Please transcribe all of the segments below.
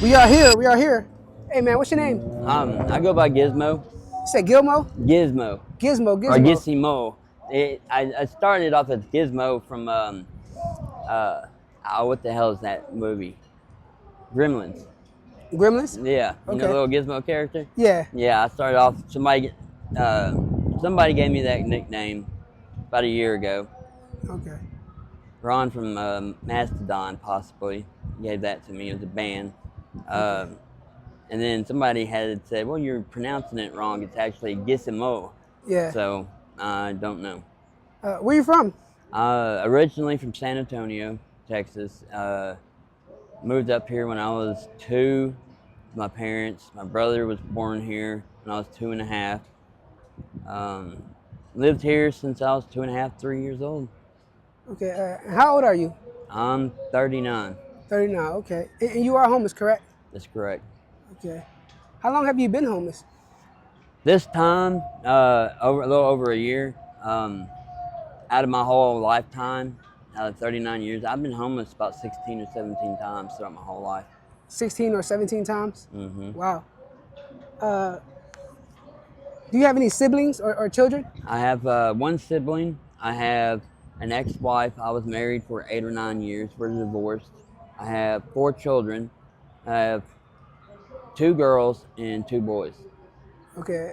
We are here. We are here. Hey man, what's your name? You I go by Gizzmoee. said Gilmo? Gizmo. Gizmo, Or Gizmo. Gizzmoee. I started off as Gizmo from what the hell is that movie? Gremlins. Gremlins? Yeah, you know the Okay. little Gizmo character. Yeah. Yeah, I started off. Somebody gave me that nickname about a year ago. Okay. Ron from Mastodon possibly gave that to me as a band. Okay. And then somebody had said, "Well, you're pronouncing it wrong. It's actually Gizzmoee." Yeah. So I don't know. Where you from? Originally from San Antonio, Texas. Moved up here when I was 2. My parents, my brother was born here when I was 2.5. Um, Lived here since I was 2.5, 3 years old. Okay. How old are you? I'm 39. 39. Okay. And you are homeless, correct? That's correct. Okay. How long have you been homeless? This time, a little over a year. Out of my whole lifetime, out of 39 years, I've been homeless about 16 or 17 times throughout my whole life. 16 or 17 times? Hmm Wow. Do you have any siblings or children? I have one sibling. I have an ex-wife. I was married for 8 or 9 years. We're divorced. I have 4 children. I have 2 girls and 2 boys. Okay.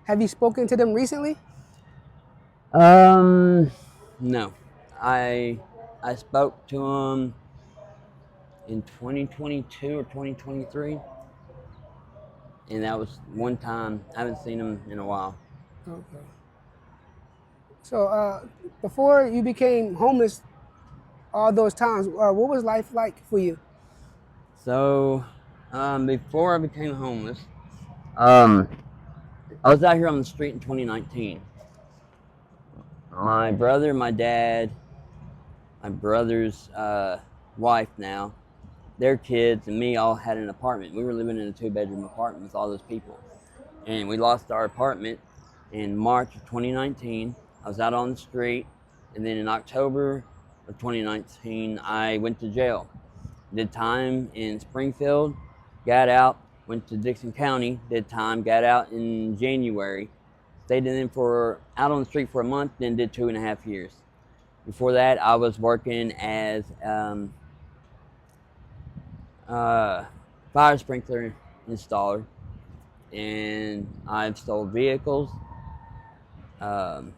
Have you spoken to them recently? Um, no, I I spoke to them in 2022 or 2023, and that was one time. I haven't seen them in a while. Okay. So before you became homeless, all those times, what was life like for you? So, before I became homeless, um, I was out here on the street in 2019. My brother, my dad, my brother's wife now, their kids, and me all had an apartment. We were living in a 2-bedroom apartment with all those people. And we lost our apartment in March of 2019. I was out on the street. And then in October of 2019, I went to jail. Did time in Springfield, got out, went to Dixon County, did time, got out in January. Stayed in for out on the street for a month, then did 2.5 years. Before that, I was working as fire sprinkler installer, and I've sold vehicles. Um,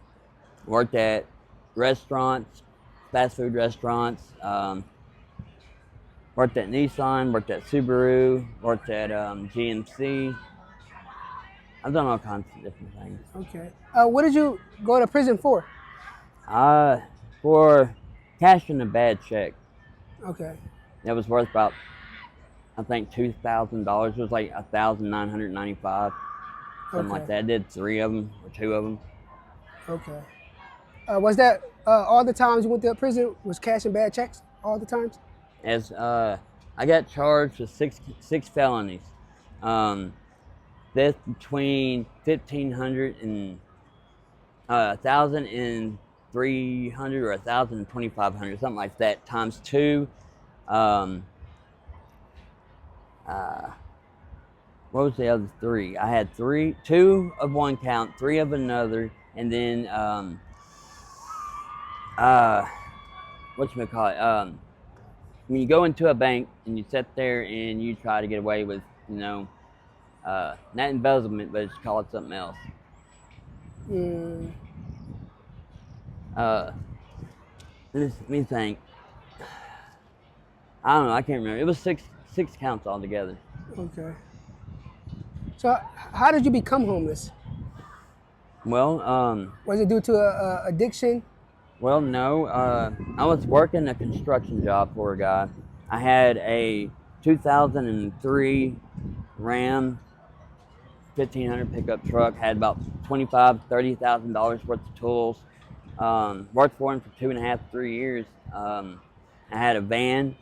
Worked at restaurants, fast food restaurants. Worked at Nissan, worked at Subaru, worked at GMC. I've done all kinds of different things. Okay. What did you go to prison for? Uh, for cashing a bad check, Okay. that was worth about, I think, $2,000. It was like 1,995, something like Okay. that. I did 3 of them or 2 of them. Okay. Was that all the times you went to prison was cashing bad checks? All the times? As I got charged with six felonies. That's between 1,500 and 1,300 or 1,250, something like that, times 2. Um, what was the other 3? I had 2 of one count, 3 of another, and then whatchamacallit, when you go into a bank and you sit there and you try to get away with, not embezzlement, but just call it something else. Mm, Uh, let me think. I don't know. I can't remember. It was six counts altogether. okay. So how did you become homeless? Well, Was it due to addiction? no. I was working a construction job for a guy. I had a 2003 Ram 1500 pickup truck. Had about $25,000-$30,000 worth of tools. Worked for him for 2.5, 3 years. I had a van,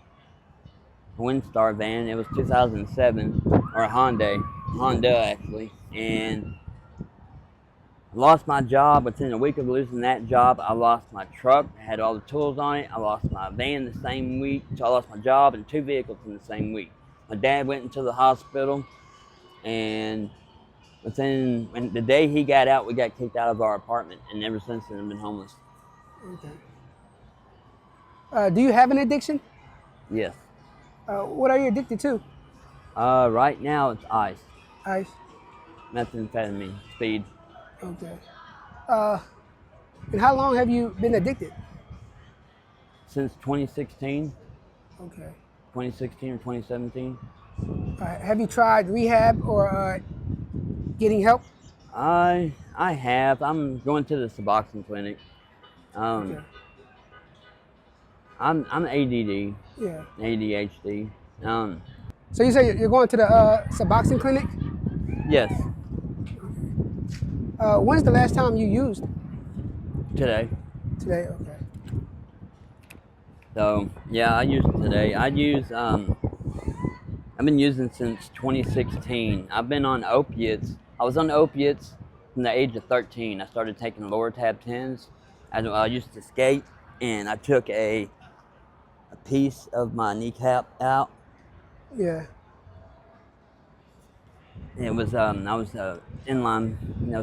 a Windstar van. It was 2007, or a Honda actually, and I lost my job. Within a week of losing that job, I lost my truck. I had all the tools on it. I lost my van the same week, so I lost my job and 2 vehicles in the same week. My dad went into the hospital, and when the day he got out, we got kicked out of our apartment, and ever since then I've been homeless. Okay. Do you have an addiction? Yes. What are you addicted to? Right now it's ice, Ice. methamphetamine, speed. Okay. Uh, and how long have you been addicted? Since 2016, Okay. 2016 or 2017. Have you tried rehab or getting help? I have. I'm going to the Suboxone clinic. Okay. Um, I'm ADD, Yeah. ADHD. Um, So you say you're going to the Suboxone clinic? yes, When's the last time you used? today. Today. Okay. So yeah, I use it today. I've been using since 2016. I've been on opiates. I was on opiates from the age of 13. I started taking lower tab 10s. I used to skate, and I took a piece of my kneecap out. Yeah. It was I was inline,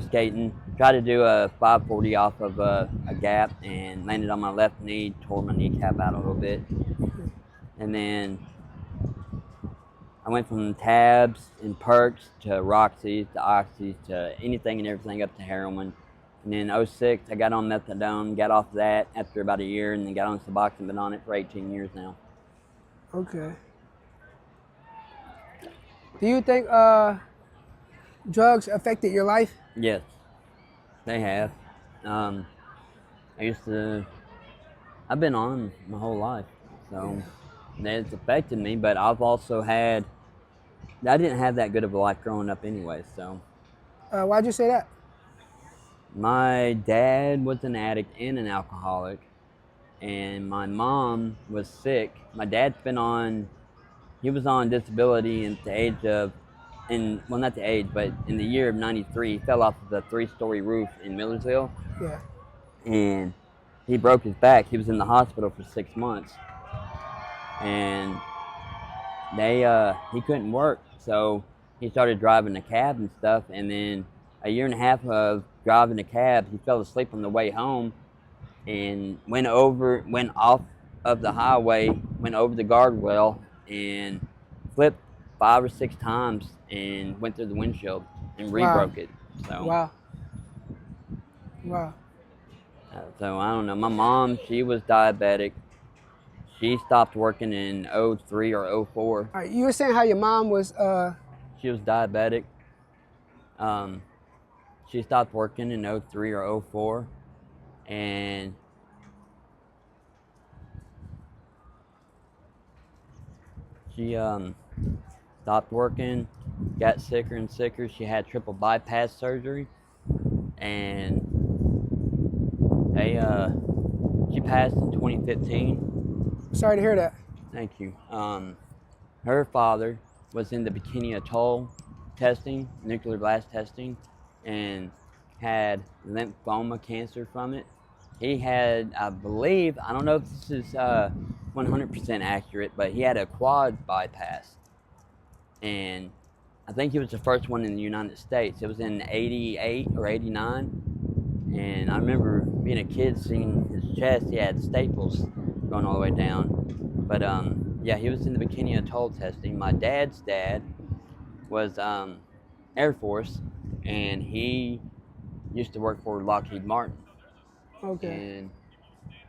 skating. Tried to do a 540 off of a gap and landed on my left knee, tore my kneecap out a little bit, and then I went from tabs and perks to Roxys to Oxys to anything and everything up to heroin. And then '06, I got on methadone, got off that after about a year, and then got on Suboxone, been on it for 18 years now. Okay. Do you think drugs affected your life? Yes, they have. Um, I used to, I've been on my whole life, so Yeah. it's affected me, but I didn't have that good of a life growing up anyway, so. Why'd you say that? My dad was an addict and an alcoholic, and my mom was sick. My dad's he was on disability at the age of, well, not the age, but in the year of '93, he fell off of a 3-story roof in Millersville, Yeah. and he broke his back. He was in the hospital for 6 months, and he couldn't work, so he started driving a cab and stuff, and then a year and a half of driving a cab, he fell asleep on the way home and went off of the highway, went over the guardrail, and flipped 5 or 6 times and went through the windshield and Wow. re-broke it. So, Wow. Wow. so I don't know. My mom, she was diabetic. She stopped working in '03 or '04. All right. You were saying how your mom was. She was diabetic. Um, she stopped working in '03 or '04, and she stopped working, got sicker and sicker. She had triple bypass surgery, and they she passed in 2015. Sorry to hear that. Thank you. Her father was in the Bikini Atoll testing, nuclear blast testing, and had lymphoma cancer from it. He had, I believe, I don't know if this is 100% accurate, but he had a quad bypass, and I think he was the first one in the United States. It was in '88 or '89, and I remember being a kid seeing his chest. He had staples going all the way down. But yeah, he was in the Bikini Atoll testing. My dad's dad was Air Force, and he used to work for Lockheed Martin, Okay. and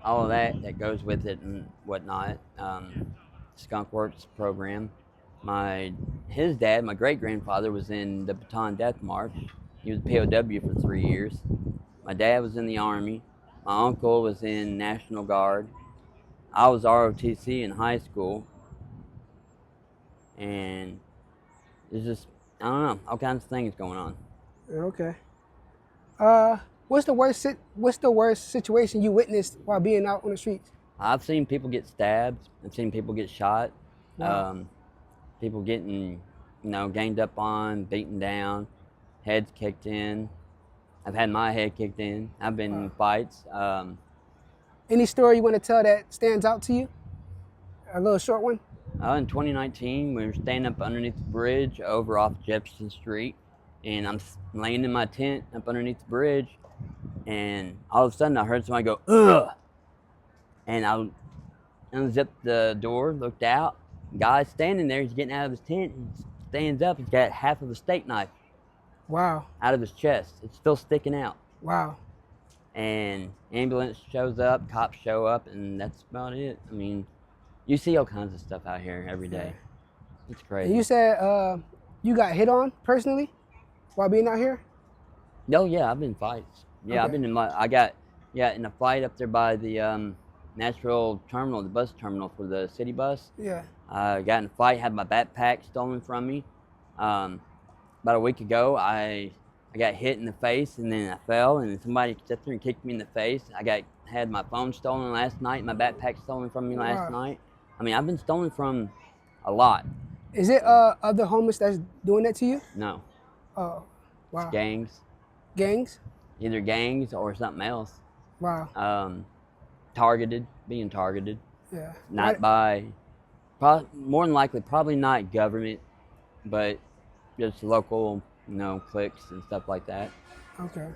all of that goes with it and whatnot. Skunk Works program. His dad, my great grandfather, was in the Bataan Death March. He was a POW for 3 years. My dad was in the Army. My uncle was in National Guard. I was ROTC in high school, and it's just, I don't know, all kinds of things going on. Okay. What's the worst situation you witnessed while being out on the streets? I've seen people get stabbed. I've seen people get shot. Wow. People getting, ganged up on, beaten down, heads kicked in. I've had my head kicked in. I've been in Wow. fights. Any story you want to tell that stands out to you? A little short one. In 2019, we were staying up underneath the bridge over off Jefferson Street, and I'm laying in my tent up underneath the bridge, and all of a sudden I heard somebody go, "Ugh!" And I unzipped the door, looked out. Guy's standing there. He's getting out of his tent. He stands up. He's got half of a steak knife Wow. out of his chest. It's still sticking out. Wow. And ambulance shows up, cops show up, and that's about it. I mean, you see all kinds of stuff out here every day. It's And crazy. you said you got hit on personally while being out here? Oh yeah, I've been in fights. Yeah, I've Okay. been in my. I got in a fight up there by the Nashville terminal, the bus terminal for the city bus. Yeah. I got in a fight, had my backpack stolen from me. Um, about a week ago, I got hit in the face, and then I fell, and then somebody sat there and kicked me in the face. Had my phone stolen last night, my backpack stolen from me last Wow. night. I mean, I've been stolen from a lot. Is it other homeless that's doing that to you? No, Oh, it's wow. gangs, Gangs? either gangs or something else. Wow. Being targeted, Yeah. not by, more than likely, probably not government, but just local, cliques and stuff like that. Okay.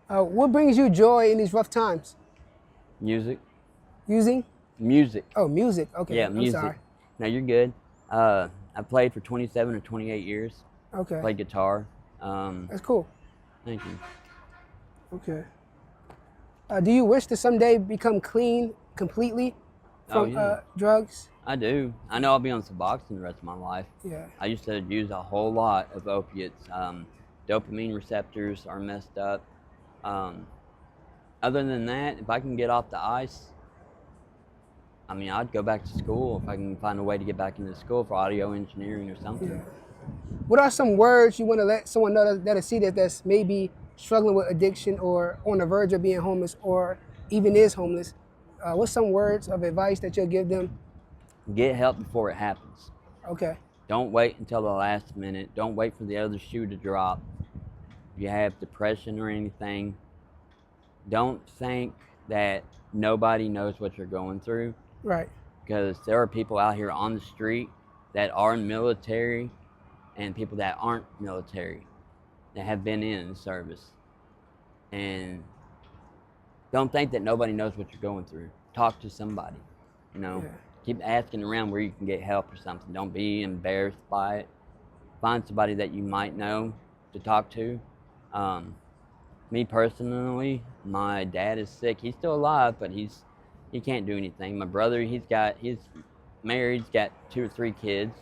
What brings you joy in these rough times? Music, Using? music, Oh, music. Okay. yeah, I'm music. sorry. No, you're good. I played for 27 or 28 years. Okay. Played guitar. That's cool. Thank you. Okay. Do you wish to someday become clean completely Oh from yeah, drugs? I do. I know I'll be on Suboxone the rest of my life. Yeah. I used to use a whole lot of opiates. Dopamine receptors are messed up. Um, other than that, if I can get off the ice, I mean, I'd go back to school if I can find a way to get back into school for audio engineering or something. Yeah. What are some words you want to let someone know that'll see that's maybe struggling with addiction or on the verge of being homeless or even is homeless? What's some words of advice that you'll give them? Get help before it happens. Okay. Don't wait until the last minute. Don't wait for the other shoe to drop. If you have depression or anything, don't think that nobody knows what you're going through, Right. because there are people out here on the street that are military and people that aren't military that have been in the service. And don't think that nobody knows what you're going through. Talk to somebody. Yeah. Keep asking around where you can get help or something. Don't be embarrassed by it. Find somebody that you might know to talk to. Me personally, my dad is sick. He's still alive, but he can't do anything. My brother, he's married, he's got 2 or 3 kids,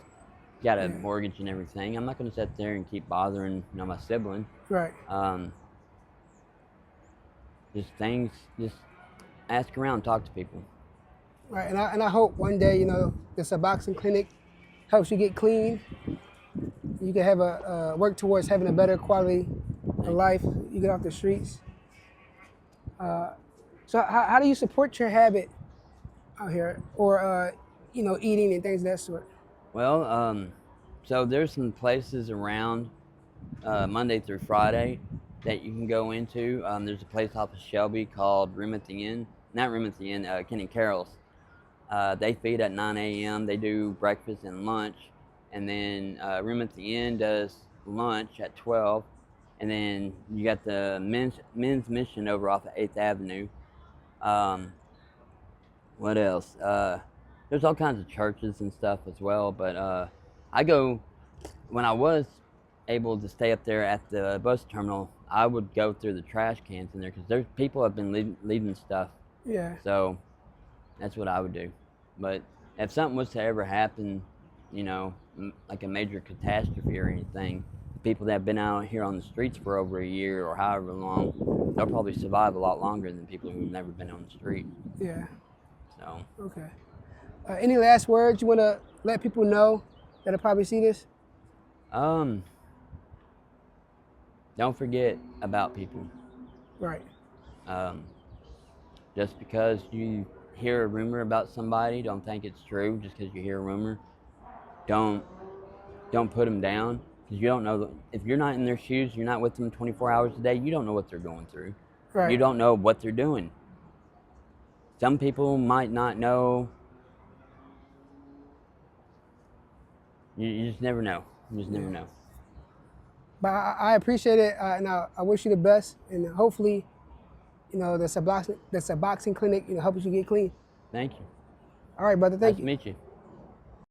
got a mortgage and everything. I'm not going to sit there and keep bothering, my sibling. Right. Just ask around, talk to people. Right. And I hope one day, the Suboxone Clinic helps you get clean. You can have work towards having a better quality of life. You get off the streets. So how do you support your habit out here, or eating and things of that sort? Well, so there's some places around Monday through Friday that you can go into. There's a place off of Shelby called Room at the Inn. Not Room at the Inn, Kenny Carroll's. They feed at 9 a.m. They do breakfast and lunch. And then Room at the Inn does lunch at 12. And then you got the men's mission over off of 8th Avenue. What else? There's all kinds of churches and stuff as well. But I go, when I was able to stay up there at the bus terminal, I would go through the trash cans in there because there's people have been leaving stuff. Yeah. So that's what I would do. But if something was to ever happen, like a major catastrophe or anything, people that have been out here on the streets for over a year or however long, they'll probably survive a lot longer than people who've never been on the street. Yeah. So. Okay. Any last words you want to let people know that'll probably see this? Don't forget about people. Right. Just because you hear a rumor about somebody, don't think it's true. Just because you hear a rumor, don't put them down, because you don't know. If you're not in their shoes, you're not with them 24 hours a day, you don't know what they're going through. Right. You don't know what they're doing. Some people might not know You just never know. You just never know. But I appreciate it, and I wish you the best, and hopefully, the Suboxone clinic, helps you get clean. Thank you. All right, brother. Nice Thank to you. meet you.